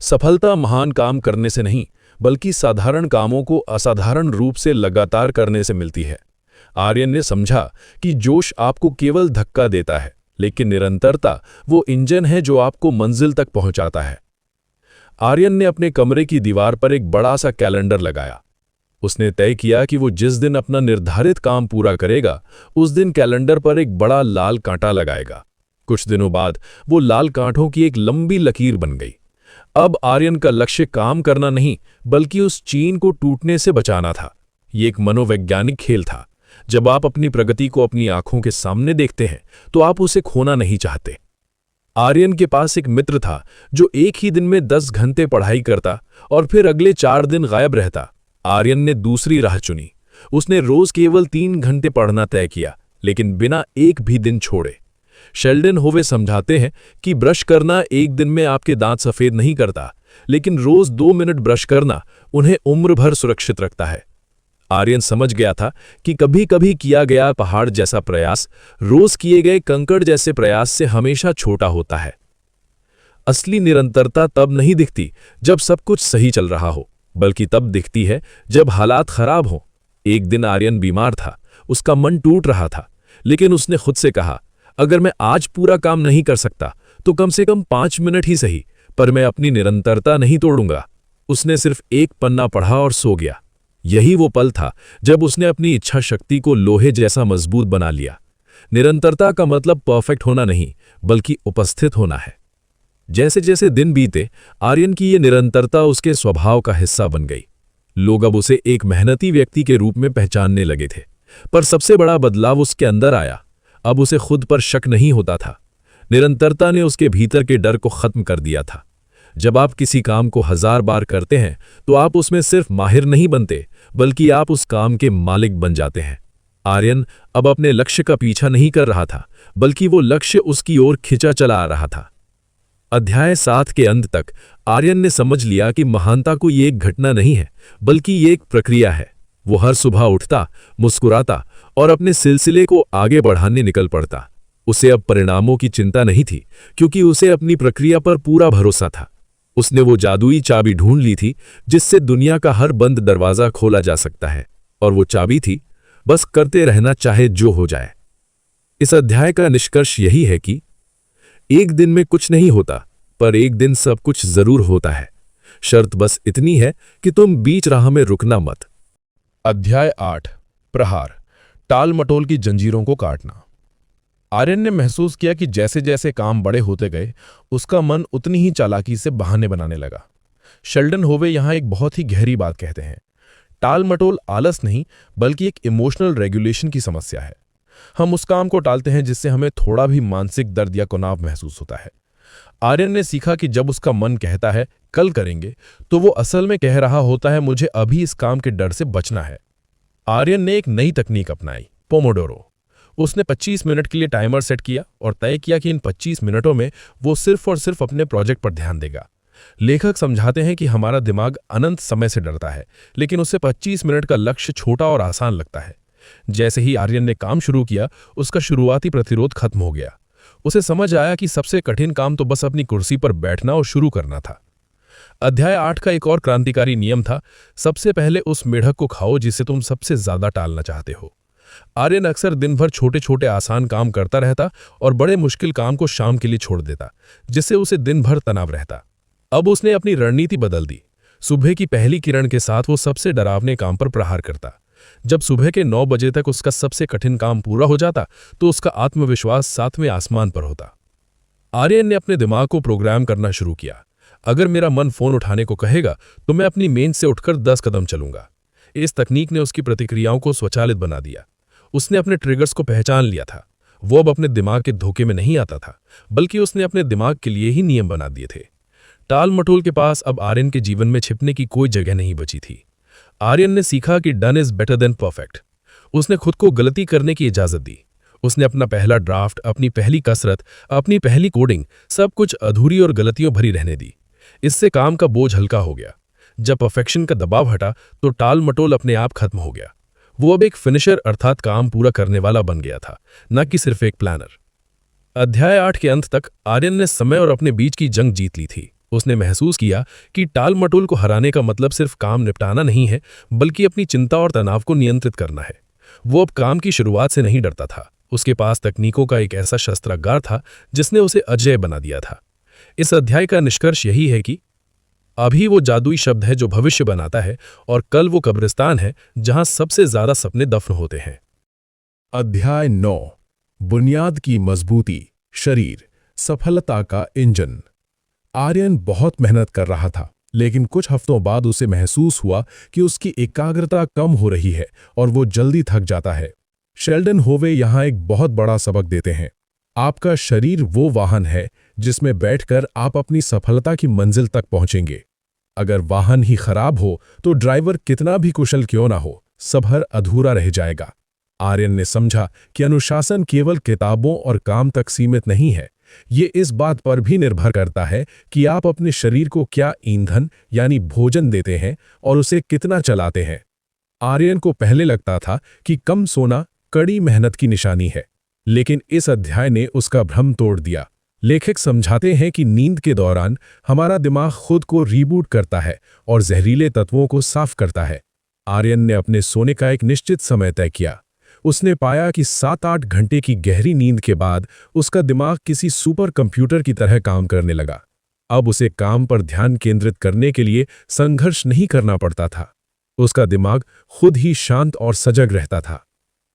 सफलता महान काम करने से नहीं, बल्कि साधारण कामों को असाधारण रूप से लगातार करने से मिलती है। आर्यन ने समझा कि जोश आपको केवल धक्का देता है, लेकिन निरंतरता वो इंजन है जो आपको मंजिल तक पहुंचाता है। आर्यन ने अपने कमरे की दीवार पर एक बड़ा सा कैलेंडर लगाया। उसने तय किया कि वो जिस दिन अपना निर्धारित काम पूरा करेगा, उस दिन कैलेंडर पर एक बड़ा लाल कांटा लगाएगा। कुछ दिनों बाद वो लाल कांटों की एक लंबी लकीर बन गई। अब आर्यन का लक्ष्य काम करना नहीं, बल्कि उस चीन को टूटने से बचाना था। ये एक मनोवैज्ञानिक खेल था। जब आप अपनी प्रगति को अपनी आंखों के सामने देखते हैं, तो आप उसे खोना नहीं चाहते। आर्यन के पास एक मित्र था जो एक ही दिन में 10 घंटे पढ़ाई करता और फिर अगले 4 दिन गायब रहता। आर्यन ने दूसरी राह चुनी। उसने रोज केवल 3 घंटे पढ़ना तय किया, लेकिन बिना एक भी दिन छोड़े। शेल्डन होवे समझाते हैं कि ब्रश करना एक दिन में आपके दांत सफेद नहीं करता, लेकिन रोज 2 मिनट ब्रश करना उन्हें उम्र भर सुरक्षित रखता है। आर्यन समझ गया था कि कभी कभी किया गया पहाड़ जैसा प्रयास रोज किए गए कंकड़ जैसे प्रयास से हमेशा छोटा होता है। असली निरंतरता तब नहीं दिखती जब सब कुछ सही चल रहा हो, बल्कि तब दिखती है जब हालात खराब हों। एक दिन आर्यन बीमार था, उसका मन टूट रहा था, लेकिन उसने खुद से कहा, अगर मैं आज पूरा काम नहीं कर सकता तो कम से कम 5 मिनट ही सही, पर मैं अपनी निरंतरता नहीं तोड़ूंगा। उसने सिर्फ एक पन्ना पढ़ा और सो गया। यही वो पल था जब उसने अपनी इच्छा शक्ति को लोहे जैसा मजबूत बना लिया। निरंतरता का मतलब परफेक्ट होना नहीं, बल्कि उपस्थित होना है। जैसे जैसे दिन बीते, आर्यन की ये निरंतरता उसके स्वभाव का हिस्सा बन गई। लोग अब उसे एक मेहनती व्यक्ति के रूप में पहचानने लगे थे। पर सबसे बड़ा बदलाव उसके अंदर आया। अब उसे खुद पर शक नहीं होता था। निरंतरता ने उसके भीतर के डर को खत्म कर दिया था। जब आप किसी काम को 1000 बार करते हैं, तो आप उसमें सिर्फ माहिर नहीं बनते, बल्कि आप उस काम के मालिक बन जाते हैं। आर्यन अब अपने लक्ष्य का पीछा नहीं कर रहा था, बल्कि वो लक्ष्य उसकी ओर खिंचा चला आ रहा था। अध्याय 7 के अंत तक आर्यन ने समझ लिया कि महानता कोई एक घटना नहीं है, बल्कि ये एक प्रक्रिया है। वो हर सुबह उठता, मुस्कुराता और अपने सिलसिले को आगे बढ़ाने निकल पड़ता। उसे अब परिणामों की चिंता नहीं थी, क्योंकि उसे अपनी प्रक्रिया पर पूरा भरोसा था। उसने वो जादुई चाबी ढूंढ ली थी जिससे दुनिया का हर बंद दरवाजा खोला जा सकता है, और वो चाबी थी, बस करते रहना चाहे जो हो जाए। इस अध्याय का निष्कर्ष यही है कि एक दिन में कुछ नहीं होता, पर एक दिन सब कुछ जरूर होता है। शर्त बस इतनी है कि तुम बीच राह में रुकना मत। अध्याय 8 प्रहार, टाल मटोल की जंजीरों को काटना। आर्यन ने महसूस किया कि जैसे जैसे काम बड़े होते गए, उसका मन उतनी ही चालाकी से बहाने बनाने लगा। शेल्डन होवे यहां एक बहुत ही गहरी बात कहते हैं। टाल मटोल आलस नहीं, बल्कि एक इमोशनल रेगुलेशन की समस्या है। हम उस काम को टालते हैं जिससे हमें थोड़ा भी मानसिक दर्द या तनाव महसूस होता है। आर्यन ने सीखा कि जब उसका मन कहता है कल करेंगे, तो वो असल में कह रहा होता है मुझे अभी इस काम के डर से बचना है। आर्यन ने एक नई तकनीक अपनाई, पोमोडोरो। उसने 25 मिनट के लिए टाइमर सेट किया और तय किया कि इन 25 मिनटों में वो सिर्फ और सिर्फ अपने प्रोजेक्ट पर ध्यान देगा। लेखक समझाते हैं कि हमारा दिमाग अनंत समय से डरता है, लेकिन उसे 25 मिनट का लक्ष्य छोटा और आसान लगता है। जैसे ही आर्यन ने काम शुरू किया, उसका शुरुआती प्रतिरोध खत्म हो गया। उसे समझ आया कि सबसे कठिन काम तो बस अपनी कुर्सी पर बैठना और शुरू करना था। अध्याय 8 का एक और क्रांतिकारी नियम था, सबसे पहले उस मेढक को खाओ जिसे तुम सबसे ज्यादा टालना चाहते हो। आर्यन अक्सर दिन भर छोटे छोटे आसान काम करता रहता और बड़े मुश्किल काम को शाम के लिए छोड़ देता, जिससे उसे दिन भर तनाव रहता। अब उसने अपनी रणनीति बदल दी। सुबह की पहली किरण के साथ वो सबसे डरावने काम पर प्रहार करता। जब सुबह के 9 बजे तक उसका सबसे कठिन काम पूरा हो जाता तो उसका आत्मविश्वास 7वें आसमान पर होता। आर्यन ने अपने दिमाग को प्रोग्राम करना शुरू किया। अगर मेरा मन फोन उठाने को कहेगा तो मैं अपनी मेज से उठकर 10 कदम चलूंगा। इस तकनीक ने उसकी प्रतिक्रियाओं को स्वचालित बना दिया। उसने अपने ट्रिगर्स को पहचान लिया था। वो अब अपने दिमाग के धोखे में नहीं आता था, बल्कि उसने अपने दिमाग के लिए ही नियम बना दिए थे। टाल मटोल के पास अब आर्यन के जीवन में छिपने की कोई जगह नहीं बची थी। आर्यन ने सीखा कि done is better than perfect. उसने खुद को गलती करने की इजाजत दी। उसने अपना पहला ड्राफ्ट, अपनी पहली कसरत, अपनी पहली कोडिंग, सब कुछ अधूरी और गलतियों भरी रहने दी। इससे काम का बोझ हल्का हो गया। जब परफेक्शन का दबाव हटा तो टाल मटोल अपने आप खत्म हो गया। वो अब एक फिनिशर अर्थात काम पूरा करने वाला बन गया था, न कि सिर्फ एक प्लानर। अध्याय 8 के अंत तक आर्यन ने समय और अपने बीच की जंग जीत ली थी। उसने महसूस किया कि टाल मटोल को हराने का मतलब सिर्फ काम निपटाना नहीं है, बल्कि अपनी चिंता और तनाव को नियंत्रित करना है। वो अब काम की शुरुआत से नहीं डरता था। उसके पास तकनीकों का एक ऐसा शस्त्रागार था जिसने उसे अजेय बना दिया था। इस अध्याय का निष्कर्ष यही है कि अभी वो जादुई शब्द है जो भविष्य बनाता है, और कल वो कब्रिस्तान है जहां सबसे ज्यादा सपने दफन होते हैं। अध्याय 9 बुनियाद की मजबूती, शरीर, सफलता का इंजन। आर्यन बहुत मेहनत कर रहा था, लेकिन कुछ हफ्तों बाद उसे महसूस हुआ कि उसकी एकाग्रता कम हो रही है और वो जल्दी थक जाता है। शेल्डन होवे यहाँ एक बहुत बड़ा सबक देते हैं। आपका शरीर वो वाहन है जिसमें बैठकर आप अपनी सफलता की मंजिल तक पहुंचेंगे। अगर वाहन ही खराब हो तो ड्राइवर कितना भी कुशल क्यों ना हो, सफर अधूरा रह जाएगा। आर्यन ने समझा कि अनुशासन केवल किताबों और काम तक सीमित नहीं है। ये इस बात पर भी निर्भर करता है कि आप अपने शरीर को क्या ईंधन यानी भोजन देते हैं और उसे कितना चलाते हैं। आर्यन को पहले लगता था कि कम सोना कड़ी मेहनत की निशानी है, लेकिन इस अध्याय ने उसका भ्रम तोड़ दिया। लेखक समझाते हैं कि नींद के दौरान हमारा दिमाग खुद को रीबूट करता है और जहरीले तत्वों को साफ करता है। आर्यन ने अपने सोने का एक निश्चित समय तय किया। उसने पाया कि 7-8 घंटे की गहरी नींद के बाद उसका दिमाग किसी सुपर कंप्यूटर की तरह काम करने लगा। अब उसे काम पर ध्यान केंद्रित करने के लिए संघर्ष नहीं करना पड़ता था। उसका दिमाग खुद ही शांत और सजग रहता था।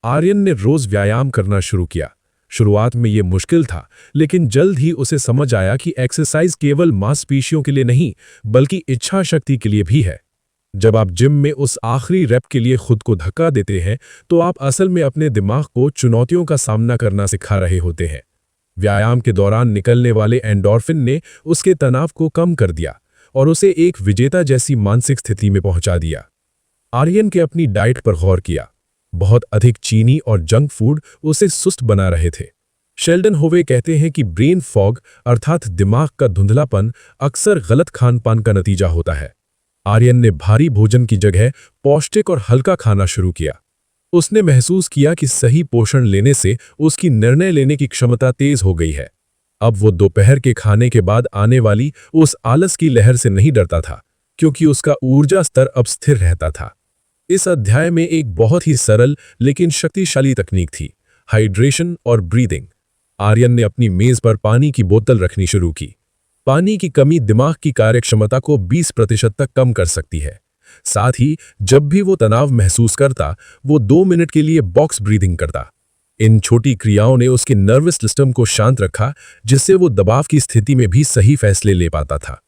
आर्यन ने रोज व्यायाम करना शुरू किया। शुरुआत में यह मुश्किल था, लेकिन जल्द ही उसे समझ आया कि एक्सरसाइज केवल मांसपेशियों के लिए नहीं, बल्कि इच्छा शक्ति के लिए भी है। जब आप जिम में उस आखिरी रैप के लिए खुद को धक्का देते हैं, तो आप असल में अपने दिमाग को चुनौतियों का सामना करना सिखा रहे होते हैं। व्यायाम के दौरान निकलने वाले एंडोर्फिन ने उसके तनाव को कम कर दिया और उसे एक विजेता जैसी मानसिक स्थिति में पहुंचा दिया। आर्यन के अपनी डाइट पर गौर किया। बहुत अधिक चीनी और जंक फूड उसे सुस्त बना रहे थे। शेल्डन होवे कहते हैं कि ब्रेन फॉग अर्थात दिमाग का धुंधलापन अक्सर गलत खानपान का नतीजा होता है। आर्यन ने भारी भोजन की जगह पौष्टिक और हल्का खाना शुरू किया। उसने महसूस किया कि सही पोषण लेने से उसकी निर्णय लेने की क्षमता तेज हो गई है। अब वो दोपहर के खाने के बाद आने वाली उस आलस की लहर से नहीं डरता था, क्योंकि उसका ऊर्जा स्तर अब स्थिर रहता था। इस अध्याय में एक बहुत ही सरल लेकिन शक्तिशाली तकनीक थी, हाइड्रेशन और ब्रीदिंग। आर्यन ने अपनी मेज पर पानी की बोतल रखनी शुरू की। पानी की कमी दिमाग की कार्यक्षमता को 20% तक कम कर सकती है। साथ ही जब भी वो तनाव महसूस करता, वो 2 मिनट के लिए बॉक्स ब्रीदिंग करता। इन छोटी क्रियाओं ने उसके नर्वस सिस्टम को शांत रखा, जिससे वो दबाव की स्थिति में भी सही फैसले ले पाता था।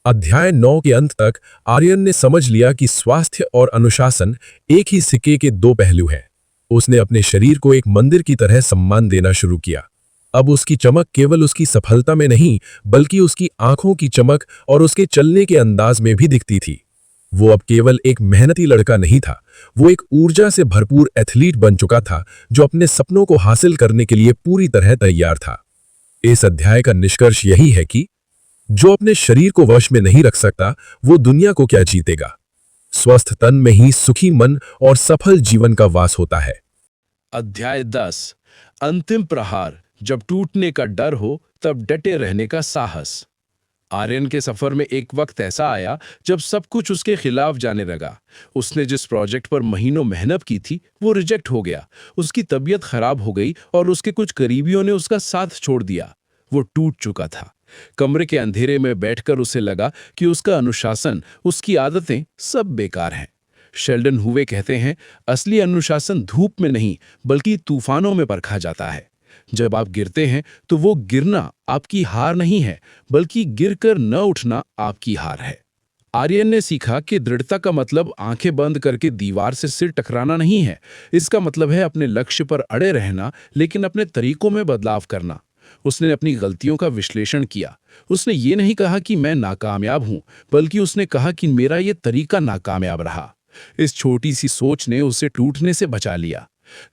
अध्याय 9 के अंत तक आर्यन ने समझ लिया कि स्वास्थ्य और अनुशासन एक ही सिक्के के 2 पहलू हैं। उसने अपने शरीर को एक मंदिर की तरह सम्मान देना शुरू किया। अब उसकी चमक केवल उसकी सफलता में नहीं, बल्कि उसकी आंखों की चमक और उसके चलने के अंदाज में भी दिखती थी। वो अब केवल एक मेहनती लड़का नहीं था, वो एक ऊर्जा से भरपूर एथलीट बन चुका था जो अपने सपनों को हासिल करने के लिए पूरी तरह तैयार था। इस अध्याय का निष्कर्ष यही है कि जो अपने शरीर को वश में नहीं रख सकता, वो दुनिया को क्या जीतेगा। स्वस्थ तन में ही सुखी मन और सफल जीवन का वास होता है। अध्याय 10 अंतिम प्रहार। जब टूटने का डर हो तब डटे रहने का साहस। आर्यन के सफर में एक वक्त ऐसा आया जब सब कुछ उसके खिलाफ जाने लगा। उसने जिस प्रोजेक्ट पर महीनों मेहनत की थी वो रिजेक्ट हो गया। उसकी तबीयत खराब हो गई और उसके कुछ करीबियों ने उसका साथ छोड़ दिया। वो टूट चुका था। कमरे के अंधेरे में बैठकर उसे लगा कि उसका अनुशासन, उसकी आदतें सब बेकार हैं। शेल्डन हुवे कहते हैं, असली अनुशासन धूप में नहीं बल्कि तूफानों में परखा जाता है। जब आप गिरते हैं तो वो गिरना आपकी हार नहीं है, बल्कि गिरकर न उठना आपकी हार है। आर्यन ने सीखा कि दृढ़ता का मतलब आंखें बंद करके दीवार से सिर टकराना नहीं है। इसका मतलब है अपने लक्ष्य पर अड़े रहना, लेकिन अपने तरीकों में बदलाव करना। उसने अपनी गलतियों का विश्लेषण किया। उसने ये नहीं कहा कि मैं नाकामयाब हूं, बल्कि उसने कहा कि मेरा ये तरीका नाकामयाब रहा। इस छोटी सी सोच ने उसे टूटने से बचा लिया।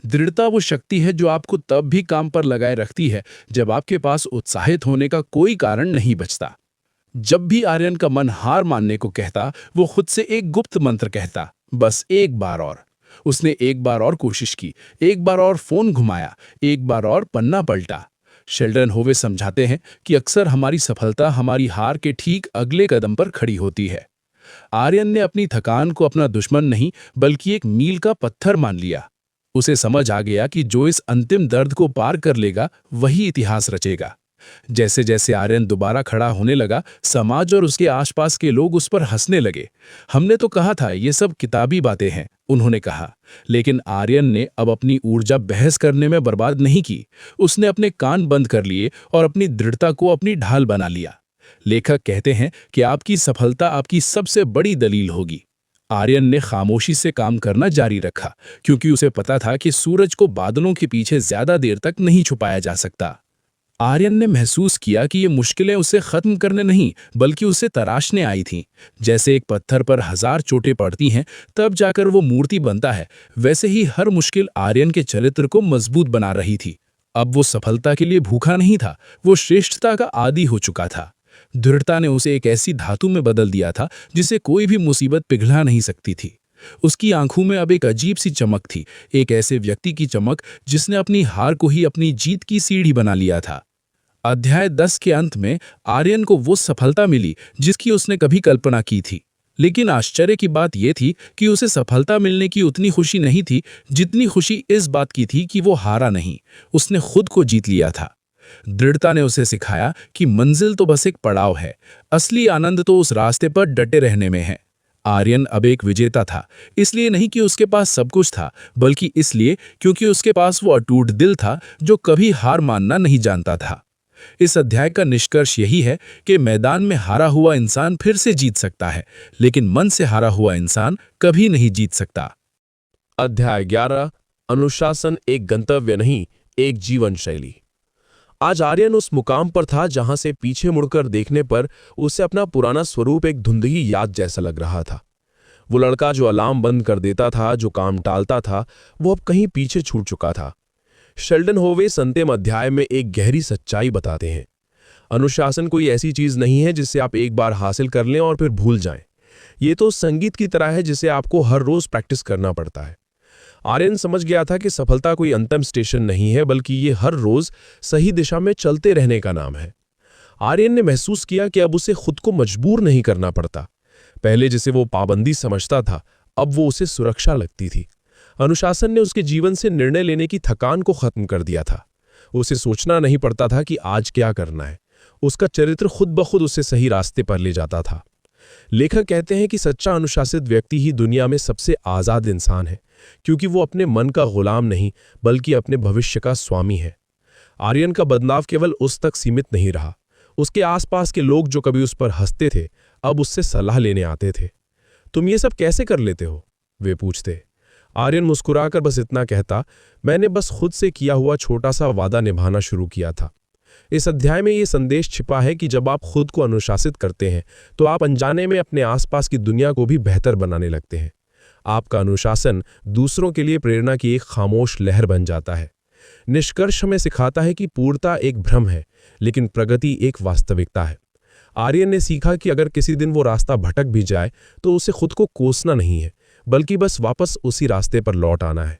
दृढ़ता वो शक्ति है जो आपको तब भी काम पर लगाए रखती है जब आपके पास उत्साहित होने का कोई कारण नहीं बचता। जब भी आर्यन का मन हार मानने को कहता, वो खुद से एक गुप्त मंत्र कहता, बस एक बार और। उसने एक बार और कोशिश की, एक बार और फोन घुमाया, एक बार और पन्ना पलटा। शेल्डन होवे समझाते हैं कि अक्सर हमारी सफलता हमारी हार के ठीक अगले कदम पर खड़ी होती है। आर्यन ने अपनी थकान को अपना दुश्मन नहीं बल्कि एक मील का पत्थर मान लिया। उसे समझ आ गया कि जो इस अंतिम दर्द को पार कर लेगा वही इतिहास रचेगा। जैसे जैसे आर्यन दोबारा खड़ा होने लगा, समाज और उसके आसपास के लोग उस पर हंसने लगे। हमने तो कहा था ये सब किताबी बातें हैं, उन्होंने कहा। लेकिन आर्यन ने अब अपनी ऊर्जा बहस करने में बर्बाद नहीं की। उसने अपने कान बंद कर लिए और अपनी दृढ़ता को अपनी ढाल बना लिया। लेखक कहते हैं कि आपकी सफलता आपकी सबसे बड़ी दलील होगी। आर्यन ने खामोशी से काम करना जारी रखा, क्योंकि उसे पता था कि सूरज को बादलों के पीछे ज्यादा देर तक नहीं छुपाया जा सकता। आर्यन ने महसूस किया कि ये मुश्किलें उसे खत्म करने नहीं बल्कि उसे तराशने आई थीं। जैसे एक पत्थर पर 1000 चोटें पड़ती हैं तब जाकर वो मूर्ति बनता है, वैसे ही हर मुश्किल आर्यन के चरित्र को मजबूत बना रही थी। अब वो सफलता के लिए भूखा नहीं था, वो श्रेष्ठता का आदी हो चुका था। दृढ़ता ने उसे एक ऐसी धातु में बदल दिया था जिसे कोई भी मुसीबत पिघला नहीं सकती थी। उसकी आंखों में अब एक अजीब सी चमक थी, एक ऐसे व्यक्ति की चमक जिसने अपनी हार को ही अपनी जीत की सीढ़ी बना लिया था। अध्याय 10 के अंत में आर्यन को वो सफलता मिली जिसकी उसने कभी कल्पना की थी। लेकिन आश्चर्य की बात यह थी कि उसे सफलता मिलने की उतनी खुशी नहीं थी जितनी खुशी इस बात की थी कि वो हारा नहीं, उसने खुद को जीत लिया था। दृढ़ता ने उसे सिखाया कि मंजिल तो बस एक पड़ाव है, असली आनंद तो उस रास्ते पर डटे रहने में है। आर्यन अब एक विजेता था, इसलिए नहीं कि उसके पास सब कुछ था, बल्कि इसलिए क्योंकि उसके पास वो अटूट दिल था जो कभी हार मानना नहीं जानता था। इस अध्याय का निष्कर्ष यही है कि मैदान में हारा हुआ इंसान फिर से जीत सकता है, लेकिन मन से हारा हुआ इंसान कभी नहीं जीत सकता। अध्याय 11 अनुशासन एक गंतव्य नहीं, एक जीवन शैली। आज आर्यन उस मुकाम पर था जहां से पीछे मुड़कर देखने पर उसे अपना पुराना स्वरूप एक धुंधली याद जैसा लग रहा था। वो लड़का जो अलार्म बंद कर देता था, जो काम टालता था, वो अब कहीं पीछे छूट चुका था। शेल्डन होवे अंतिम अध्याय में एक गहरी सच्चाई बताते हैं। अनुशासन कोई ऐसी चीज नहीं है जिसे आप एक बार हासिल कर लें और फिर भूल जाएं। ये तो संगीत की तरह है जिसे आपको हर रोज प्रैक्टिस करना पड़ता है। आर्यन समझ गया था कि सफलता कोई अंतिम स्टेशन नहीं है, बल्कि ये हर रोज सही दिशा में चलते रहने का नाम है। आर्यन ने महसूस किया कि अब उसे खुद को मजबूर नहीं करना पड़ता। पहले जिसे वो पाबंदी समझता था, अब वो उसे सुरक्षा लगती थी। अनुशासन ने उसके जीवन से निर्णय लेने की थकान को खत्म कर दिया था। उसे सोचना नहीं पड़ता था कि आज क्या करना है। उसका चरित्र खुद ब खुद उसे सही रास्ते पर ले जाता था। लेखक कहते हैं कि सच्चा अनुशासित व्यक्ति ही दुनिया में सबसे आज़ाद इंसान है, क्योंकि वो अपने मन का गुलाम नहीं बल्कि अपने भविष्य का स्वामी है। आर्यन का बदलाव केवल उस तक सीमित नहीं रहा। उसके आसपास के लोग जो कभी उस पर हंसते थे, अब उससे सलाह लेने आते थे। तुम ये सब कैसे कर लेते हो? वे पूछते। आर्यन मुस्कुराकर बस इतना कहता, मैंने बस खुद से किया हुआ छोटा सा वादा निभाना शुरू किया था। इस अध्याय में ये संदेश छिपा है कि जब आप खुद को अनुशासित करते हैं तो आप अनजाने में अपने आसपास की दुनिया को भी बेहतर बनाने लगते हैं। आपका अनुशासन दूसरों के लिए प्रेरणा की एक खामोश लहर बन जाता है। निष्कर्ष हमें सिखाता है कि पूर्णता एक भ्रम है, लेकिन प्रगति एक वास्तविकता है। आर्यन ने सीखा कि अगर किसी दिन वो रास्ता भटक भी जाए तो उसे खुद को कोसना नहीं है, बल्कि बस वापस उसी रास्ते पर लौट आना है।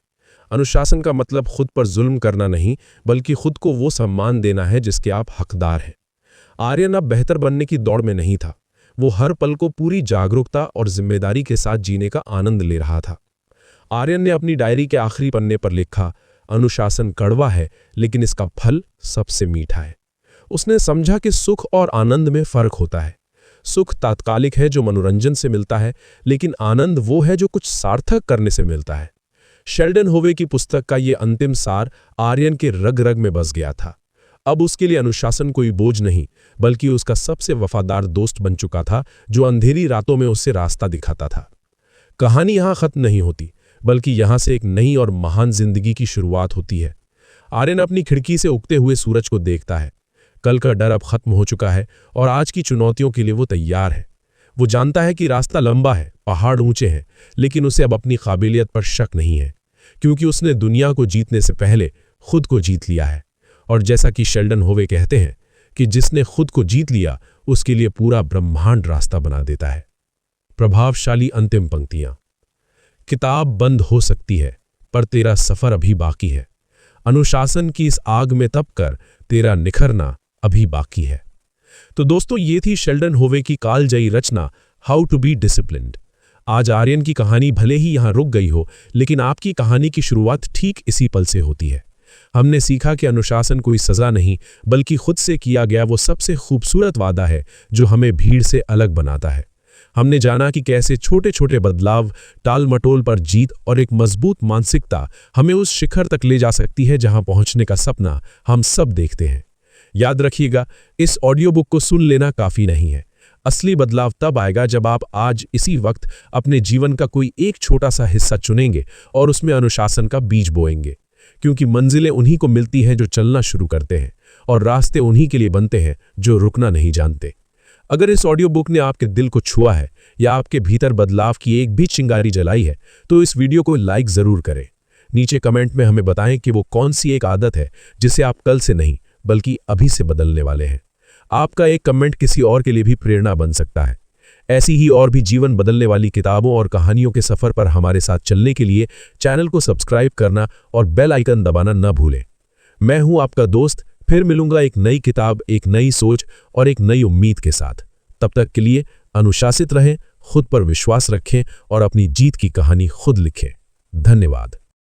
अनुशासन का मतलब खुद पर जुल्म करना नहीं, बल्कि खुद को वो सम्मान देना है जिसके आप हकदार हैं। आर्यन अब बेहतर बनने की दौड़ में नहीं था। वो हर पल को पूरी जागरूकता और जिम्मेदारी के साथ जीने का आनंद ले रहा था। आर्यन ने अपनी डायरी के आखिरी पन्ने पर लिखा, अनुशासन कड़वा है, लेकिन इसका फल सबसे मीठा है। उसने समझा कि सुख और आनंद में फर्क होता है। सुख तात्कालिक है जो मनोरंजन से मिलता है, लेकिन आनंद वो है जो कुछ सार्थक करने से मिलता है। शेल्डन होवे की पुस्तक का ये अंतिम सार आर्यन के रग रग में बस गया था। अब उसके लिए अनुशासन कोई बोझ नहीं, बल्कि उसका सबसे वफादार दोस्त बन चुका था, जो अंधेरी रातों में उससे रास्ता दिखाता था। कहानी यहाँ खत्म नहीं होती, बल्कि यहाँ से एक नई और महान जिंदगी की शुरुआत होती है। आर्यन अपनी खिड़की से उगते हुए सूरज को देखता है। कल का डर अब खत्म हो चुका है और आज की चुनौतियों के लिए वो तैयार है। वो जानता है कि रास्ता लंबा है, पहाड़ ऊंचे हैं, लेकिन उसे अब अपनी काबिलियत पर शक नहीं है, क्योंकि उसने दुनिया को जीतने से पहले खुद को जीत लिया है। और जैसा कि शेल्डन होवे कहते हैं कि जिसने खुद को जीत लिया उसके लिए पूरा ब्रह्मांड रास्ता बना देता है। प्रभावशाली अंतिम पंक्तियां। किताब बंद हो सकती है, पर तेरा सफर अभी बाकी है। अनुशासन की इस आग में तप कर तेरा निखरना अभी बाकी है। तो दोस्तों, ये थी शेल्डन होवे की कालजयी रचना हाउ टू बी डिसिप्लिन्ड। आज आर्यन की कहानी भले ही यहाँ रुक गई हो, लेकिन आपकी कहानी की शुरुआत ठीक इसी पल से होती है। हमने सीखा कि अनुशासन कोई सजा नहीं, बल्कि खुद से किया गया वो सबसे खूबसूरत वादा है जो हमें भीड़ से अलग बनाता है। हमने जाना कि कैसे छोटे छोटे बदलाव, टाल मटोल पर जीत और एक मजबूत मानसिकता हमें उस शिखर तक ले जा सकती है जहां पहुंचने का सपना हम सब देखते हैं। याद रखिएगा, इस ऑडियो बुक को सुन लेना काफ़ी नहीं है। असली बदलाव तब आएगा जब आप आज इसी वक्त अपने जीवन का कोई एक छोटा सा हिस्सा चुनेंगे और उसमें अनुशासन का बीज बोएंगे, क्योंकि मंजिलें उन्हीं को मिलती हैं जो चलना शुरू करते हैं, और रास्ते उन्हीं के लिए बनते हैं जो रुकना नहीं जानते। अगर इस ऑडियो बुक ने आपके दिल को छुआ है या आपके भीतर बदलाव की एक भी चिंगारी जलाई है, तो इस वीडियो को लाइक ज़रूर करें। नीचे कमेंट में हमें बताएं कि वो कौन सी एक आदत है जिसे आप कल से नहीं बल्कि अभी से बदलने वाले हैं। आपका एक कमेंट किसी और के लिए भी प्रेरणा बन सकता है। ऐसी ही और भी जीवन बदलने वाली किताबों और कहानियों के सफ़र पर हमारे साथ चलने के लिए चैनल को सब्सक्राइब करना और बेल आइकन दबाना न भूलें। मैं हूं आपका दोस्त, फिर मिलूंगा एक नई किताब, एक नई सोच और एक नई उम्मीद के साथ। तब तक के लिए अनुशासित रहें, खुद पर विश्वास रखें और अपनी जीत की कहानी खुद लिखें। धन्यवाद।